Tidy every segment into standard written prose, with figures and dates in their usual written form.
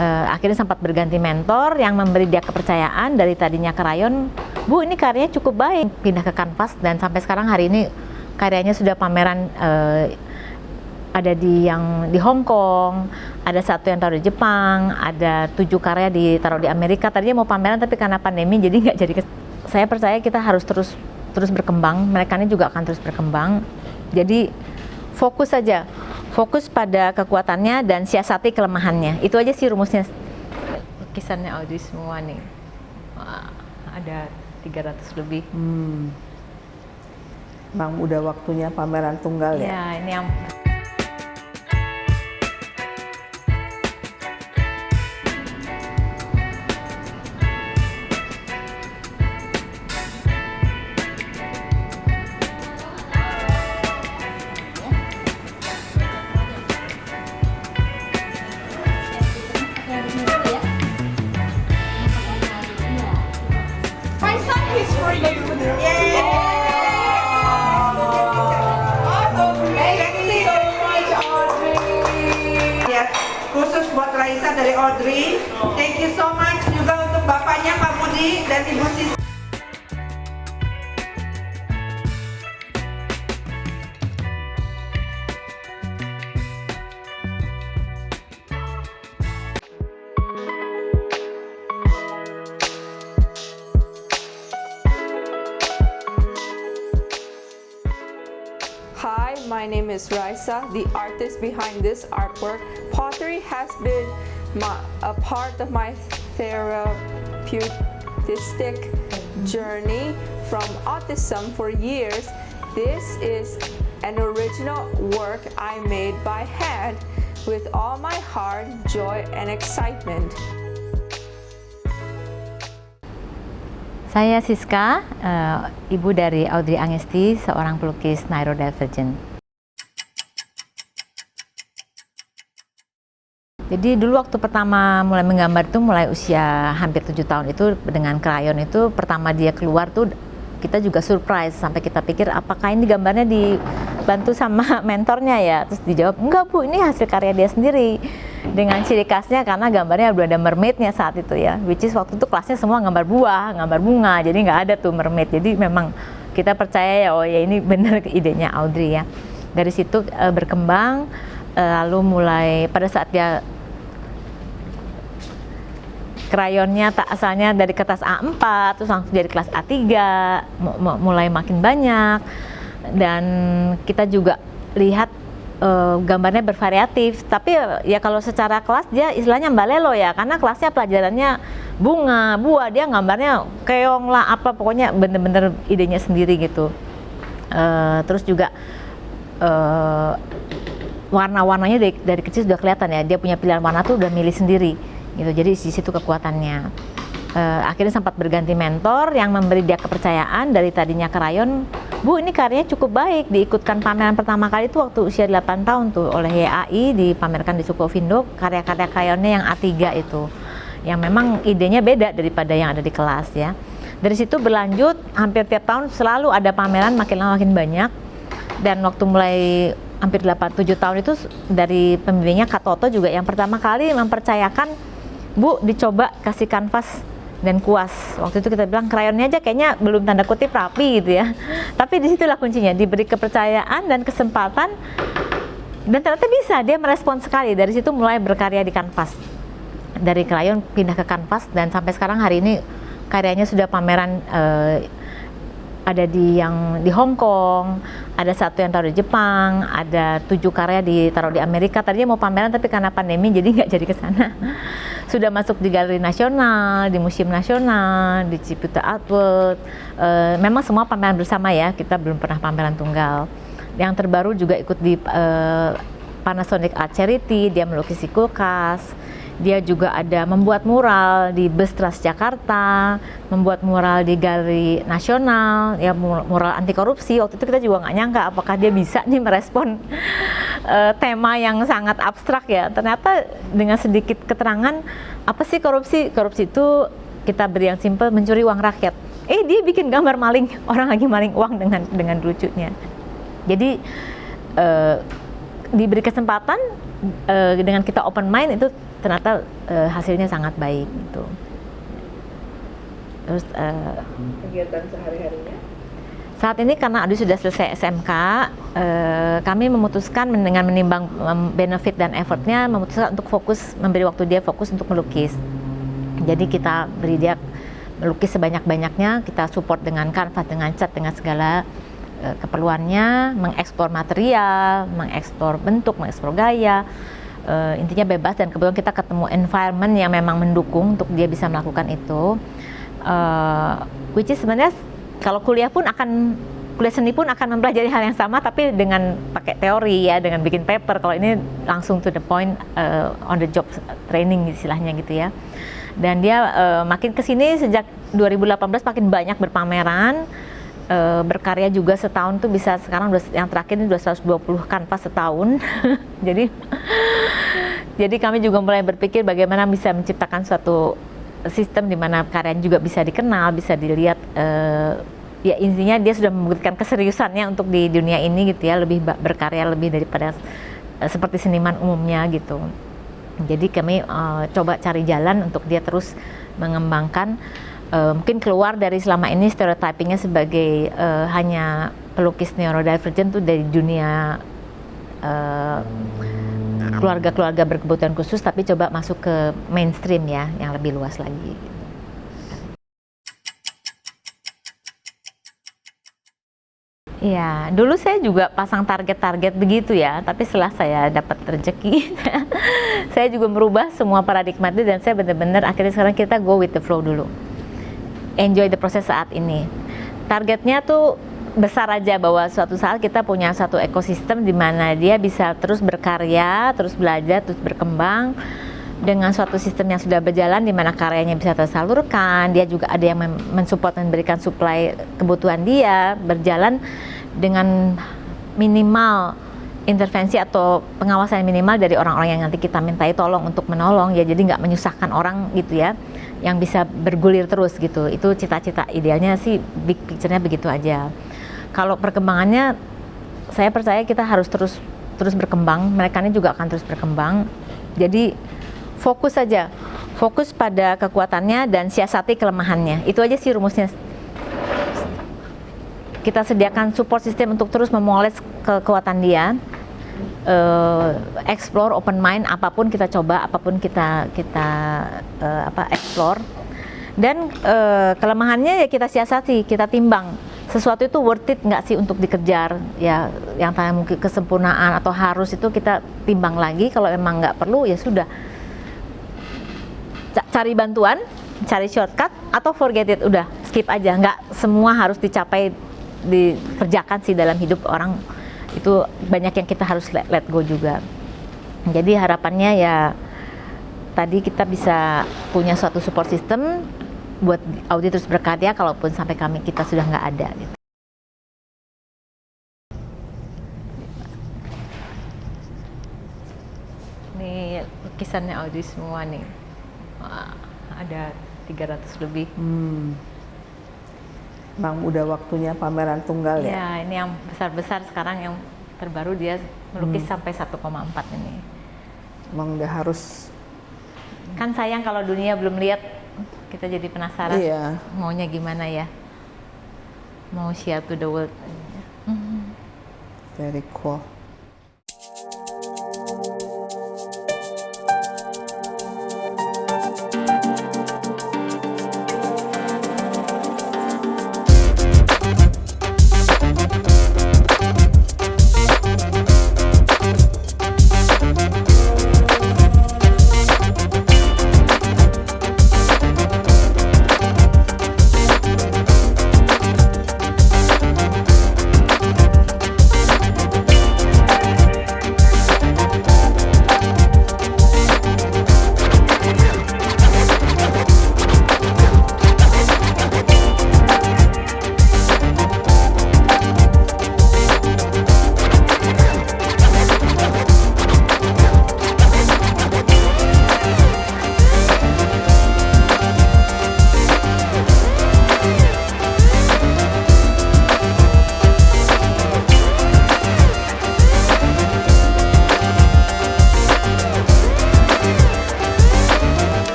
Akhirnya sempat berganti mentor yang memberi dia kepercayaan. Dari tadinya krayon, Bu ini karyanya cukup baik, pindah ke kanvas, dan sampai sekarang hari ini karyanya sudah pameran, ada di Hong Kong, ada satu yang taruh di Jepang, ada 7 karya ditaruh di Amerika. Tadinya mau pameran tapi karena pandemi jadi nggak jadi. Saya percaya kita harus terus berkembang, mereka ini juga akan terus berkembang. Jadi fokus saja, fokus pada kekuatannya dan siasati kelemahannya. Itu aja sih rumusnya. Lukisannya Audrey semua nih. Wah, ada 300 lebih. Bang, udah waktunya pameran tunggal ya? Ya, ini yang My son is for you. Yay! Awesome. Thank you so much, Audrey. Ya, khusus buat Raisa dari Audrey. Thank you so much juga untuk bapaknya Pak Budi dan Ibu Sisi. Hi, my name is Raisa, the artist behind this artwork. Pottery has been a part of my therapeutic journey from autism for years. This is an original work I made by hand with all my heart, joy, and excitement. Saya Siska, ibu dari Audrey Angesti, seorang pelukis neurodivergent. Jadi dulu waktu pertama mulai menggambar itu mulai usia hampir 7 tahun itu dengan krayon itu pertama dia keluar tuh kita juga surprise sampai kita pikir apakah ini gambarnya dibantu sama mentornya ya, terus dijawab enggak Bu, ini hasil karya dia sendiri dengan ciri khasnya karena gambarnya udah ada mermaidnya saat itu ya, which is waktu itu kelasnya semua gambar buah, gambar bunga, jadi nggak ada tuh mermaid. Jadi memang kita percaya ya, oh ya ini benar idenya Audrey ya. Dari situ berkembang, lalu mulai pada saat dia krayonnya tak asalnya dari kertas A4 terus langsung jadi kelas A3, mulai makin banyak, dan kita juga lihat gambarnya bervariatif. Tapi ya kalau secara kelas dia istilahnya mbalelo ya, karena kelasnya pelajarannya bunga, buah, dia gambarnya keong lah apa, pokoknya bener-bener idenya sendiri gitu. Terus juga warna-warnanya dari kecil sudah kelihatan ya, dia punya pilihan warna tuh udah milih sendiri gitu. Jadi di situ kekuatannya. Akhirnya sempat berganti mentor yang memberi dia kepercayaan. Dari tadinya krayon, Bu ini karyanya cukup baik, diikutkan pameran pertama kali itu waktu usia 8 tahun tuh oleh YAI, dipamerkan di Sukovindo, karya-karya krayonnya yang A3 itu, yang memang idenya beda daripada yang ada di kelas ya. Dari situ berlanjut hampir tiap tahun selalu ada pameran, makin lama makin banyak. Dan waktu mulai hampir 7 tahun itu dari pembimbingnya Kak Toto juga yang pertama kali mempercayakan, Bu dicoba kasih kanvas dan kuas. Waktu itu kita bilang krayonnya aja kayaknya belum tanda kutip rapi gitu ya. Tapi disitulah kuncinya, diberi kepercayaan dan kesempatan, dan ternyata bisa, dia merespon sekali. Dari situ mulai berkarya di kanvas. Dari krayon pindah ke kanvas, dan sampai sekarang hari ini karyanya sudah pameran, ada di Hong Kong, ada satu yang taruh di Jepang, ada 7 karya ditaruh di Amerika. Tadinya mau pameran tapi karena pandemi jadi nggak jadi ke sana. Sudah masuk di Galeri Nasional, di Museum Nasional, di Ciputa Art World. Memang semua pameran bersama ya, kita belum pernah pameran tunggal. Yang terbaru juga ikut di Panasonic Art Charity, dia melukisi kulkas. Dia juga ada membuat mural di Bus Trans Jakarta, membuat mural di Galeri Nasional, ya mural anti korupsi. Waktu itu kita juga nggak nyangka apakah dia bisa nih merespon tema yang sangat abstrak ya. Ternyata dengan sedikit keterangan, apa sih korupsi? Korupsi itu kita beri yang simpel, mencuri uang rakyat. Dia bikin gambar maling, orang lagi maling uang dengan lucunya. Jadi diberi kesempatan, dengan kita open mind itu ternyata hasilnya sangat baik gitu. Terus Kegiatan sehari-harinya? saat ini karena Audi sudah selesai SMK, kami memutuskan dengan menimbang benefit dan effortnya, memutuskan untuk fokus, memberi waktu dia fokus untuk melukis. Jadi kita beri dia melukis sebanyak-banyaknya, kita support dengan kanvas, dengan cat, dengan segala keperluannya, mengeksplor material, mengeksplor bentuk, mengeksplor gaya, intinya bebas. Dan kebetulan kita ketemu environment yang memang mendukung untuk dia bisa melakukan itu, which is sebenarnya kalau kuliah seni pun akan mempelajari hal yang sama, tapi dengan pakai teori ya, dengan bikin paper. Kalau ini langsung to the point, on the job training istilahnya gitu ya. Dan dia makin kesini sejak 2018 makin banyak berpameran, berkarya juga setahun tuh bisa, sekarang yang terakhir ini 220 kanvas setahun. jadi kami juga mulai berpikir bagaimana bisa menciptakan suatu sistem di mana karya juga bisa dikenal, bisa dilihat. Ya intinya dia sudah membuktikan keseriusannya untuk di dunia ini gitu ya, lebih berkarya lebih daripada seperti seniman umumnya gitu. Jadi kami coba cari jalan untuk dia terus mengembangkan, mungkin keluar dari selama ini stereotypingnya sebagai hanya pelukis neurodivergent tuh dari dunia keluarga-keluarga berkebutuhan khusus, tapi coba masuk ke mainstream ya, yang lebih luas lagi. Ya, dulu saya juga pasang target-target begitu ya, tapi setelah saya dapat rezeki, saya juga merubah semua paradigma itu, dan saya benar-benar akhirnya sekarang kita go with the flow dulu. Enjoy the process saat ini. Targetnya tuh besar aja, bahwa suatu saat kita punya satu ekosistem di mana dia bisa terus berkarya, terus belajar, terus berkembang dengan suatu sistem yang sudah berjalan di mana karyanya bisa tersalurkan, dia juga ada yang mensupport, memberikan supply kebutuhan dia, berjalan dengan minimal intervensi atau pengawasan minimal dari orang-orang yang nanti kita mintai tolong untuk menolong ya, jadi nggak menyusahkan orang gitu ya, yang bisa bergulir terus gitu. Itu cita-cita idealnya sih, big picture-nya begitu aja. Kalau perkembangannya, saya percaya kita harus terus berkembang, mereka ini juga akan terus berkembang. Jadi fokus saja, fokus pada kekuatannya dan siasati kelemahannya. Itu aja sih rumusnya. Kita sediakan support system untuk terus memoles kekuatan dia, explore, open mind, apapun kita coba, apapun kita explore. Dan kelemahannya ya kita siasati, kita timbang. Sesuatu itu worth it nggak sih untuk dikejar, ya yang tanya mungkin kesempurnaan atau harus, itu kita timbang lagi. Kalau memang nggak perlu ya sudah, cari bantuan, cari shortcut, atau forget it, udah skip aja. Nggak semua harus dikerjakan sih dalam hidup orang, itu banyak yang kita harus let go juga. Jadi harapannya ya tadi kita bisa punya suatu support system buat Audi terus berkarya kalaupun sampai kita sudah nggak ada gitu. Ini lukisannya Audi semua nih. Wah, ada 300 lebih. Emang udah waktunya pameran tunggal ya? Ya, ini yang besar-besar sekarang, yang terbaru dia melukis sampai 1,4 ini. Emang udah harus. Kan sayang kalau dunia belum lihat, kita jadi penasaran. Iya. Maunya gimana ya? Mau share to the world. Very cool.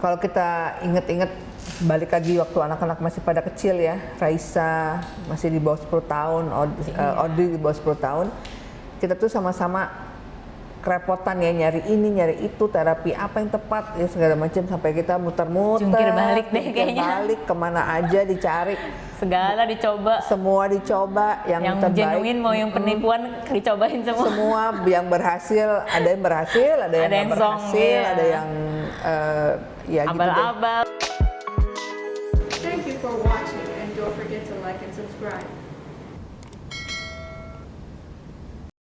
kalau kita inget-inget balik lagi waktu anak-anak masih pada kecil ya, Raisa masih di bawah 10 tahun, Audrey di bawah 10 tahun, kita tuh sama-sama kerepotan ya, nyari ini nyari itu, terapi apa yang tepat ya segala macam, sampai kita muter-muter, Jungkir balik deh jungkir kayaknya. balik kemana aja dicari, Segala dicoba. semua dicoba, yang terbaik, genuine mau yang penipuan dicobain semua. semua yang berhasil, ada yang berhasil, ada yang nggak yang song, berhasil, iya. ada yang ya gitu deh. Abal-abal. Thank you for watching and don't forget to like and subscribe.